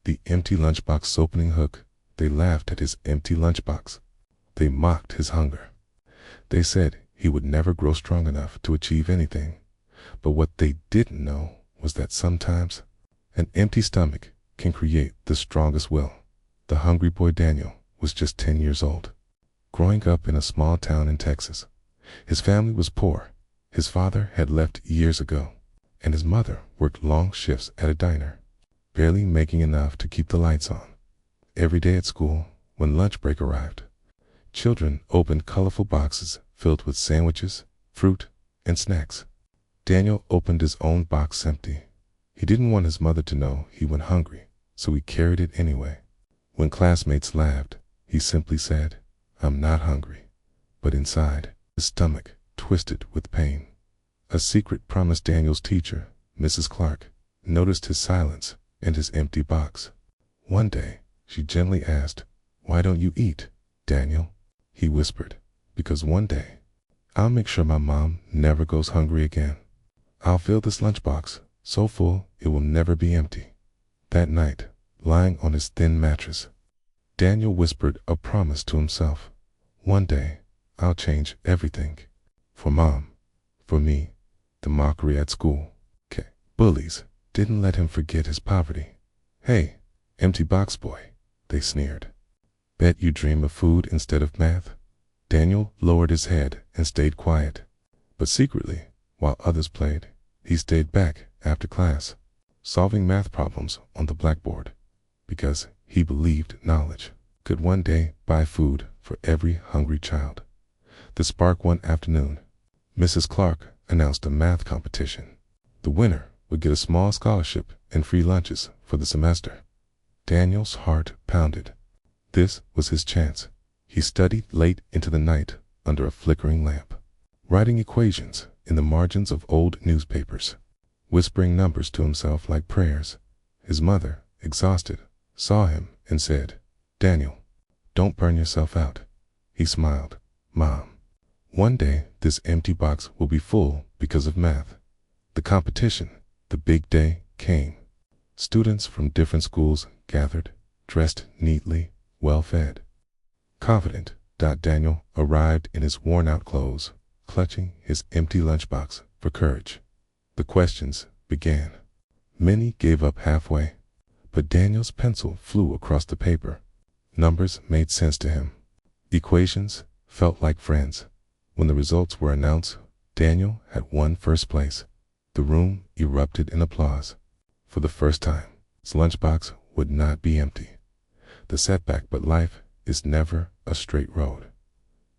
The empty lunchbox opening hook. They laughed at his empty lunchbox. They mocked his hunger. They said he would never grow strong enough to achieve anything. But what they didn't know was that sometimes an empty stomach can create the strongest will. The hungry boy Daniel was just 10 years old, growing up in a small town in Texas. His family was poor. His father had left years ago, and his mother worked long shifts at a diner, barely making enough to keep the lights on. Every day at school, when lunch break arrived, children opened colorful boxes filled with sandwiches, fruit, and snacks. Daniel opened his own box empty. He didn't want his mother to know he went hungry, so he carried it anyway. When classmates laughed, he simply said, "I'm not hungry." But inside, his stomach twisted with pain. A secret promised Daniel's teacher, Mrs. Clark, noticed his silence and his empty box. One day, she gently asked, "Why don't you eat, Daniel?" He whispered, "Because one day, I'll make sure my mom never goes hungry again. I'll fill this lunchbox so full it will never be empty." That night, lying on his thin mattress, Daniel whispered a promise to himself. "One day, I'll change everything. For Mom, for me." The mockery at school. Bullies didn't let him forget his poverty. "Hey, empty box boy," they sneered. "Bet you dream of food instead of math?" Daniel lowered his head and stayed quiet. But secretly, while others played, he stayed back after class, solving math problems on the blackboard, because he believed knowledge could one day buy food for every hungry child. The spark one afternoon, Mrs. Clark announced a math competition. The winner would get a small scholarship and free lunches for the semester. Daniel's heart pounded. This was his chance. He studied late into the night under a flickering lamp, writing equations in the margins of old newspapers, whispering numbers to himself like prayers. His mother, exhausted, saw him and said, "Daniel, don't burn yourself out." He smiled. "Mom, one day this empty box will be full because of math." The competition, the big day, came. Students from different schools gathered, dressed neatly, well-fed. Confident, Daniel arrived in his worn-out clothes, clutching his empty lunchbox for courage. The questions began. Many gave up halfway, but Daniel's pencil flew across the paper. Numbers made sense to him. Equations felt like friends. When the results were announced, Daniel had won first place. The room erupted in applause. For the first time, his lunchbox would not be empty. The setback, but life is never a straight road.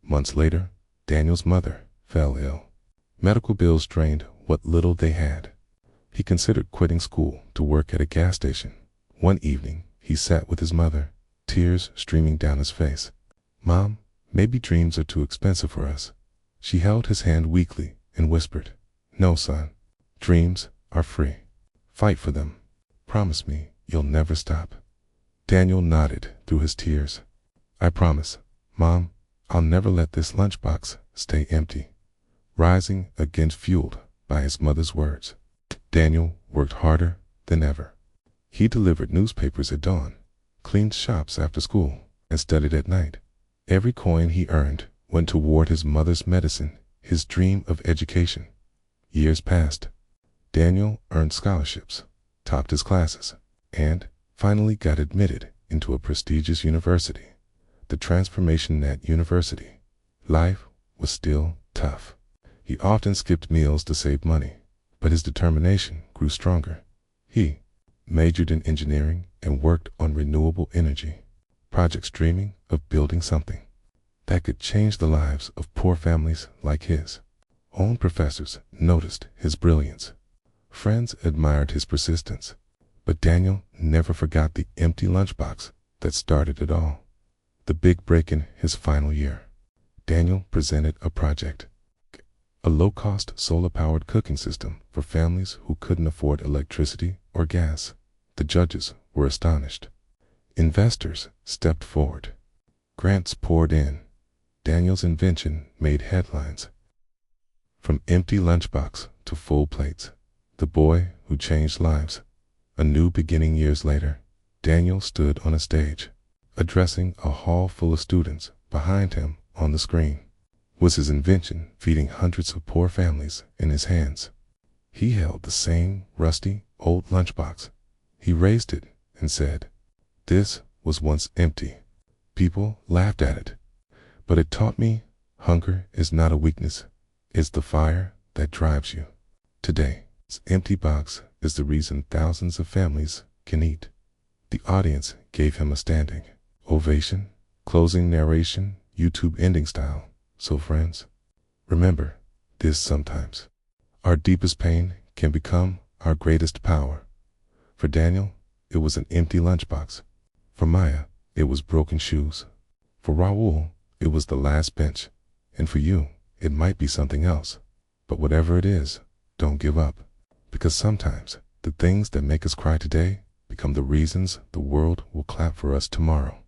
Months later, Daniel's mother fell ill. Medical bills drained what little they had. He considered quitting school to work at a gas station. One evening, he sat with his mother, tears streaming down his face. "Mom, maybe dreams are too expensive for us." She held his hand weakly and whispered, "No, son. Dreams are free. Fight for them. Promise me you'll never stop." Daniel nodded through his tears. "I promise, Mom, I'll never let this lunchbox stay empty." Rising again, fueled by his mother's words, Daniel worked harder than ever. He delivered newspapers at dawn, cleaned shops after school, and studied at night. Every coin he earned went toward his mother's medicine, his dream of education. Years passed. Daniel earned scholarships, topped his classes, and finally got admitted into a prestigious university, the Transformation Net University. Life was still tough. He often skipped meals to save money, but his determination grew stronger. He majored in engineering and worked on renewable energy projects, dreaming of building something that could change the lives of poor families like his. Own professors noticed his brilliance. Friends admired his persistence. But Daniel never forgot the empty lunchbox that started it all. The big break in his final year. Daniel presented a project, a low-cost solar-powered cooking system for families who couldn't afford electricity or gas. The judges were astonished. Investors stepped forward. Grants poured in. Daniel's invention made headlines. From empty lunchbox to full plates, the boy who changed lives. A new beginning years later, Daniel stood on a stage, addressing a hall full of students. Behind him, on the screen, was his invention feeding hundreds of poor families in his hands. He held the same rusty, old lunchbox. He raised it and said, "This was once empty." People laughed at it, but it taught me hunger is not a weakness. It's the fire that drives you. Today, this empty box is the reason thousands of families can eat. The audience gave him a standing ovation, closing narration, YouTube ending style. So friends, remember this: sometimes our deepest pain can become our greatest power. For Daniel, it was an empty lunchbox. For Maya, it was broken shoes. For Raul, it was the last bench. And for you, it might be something else. But whatever it is, don't give up. Because sometimes the things that make us cry today become the reasons the world will clap for us tomorrow.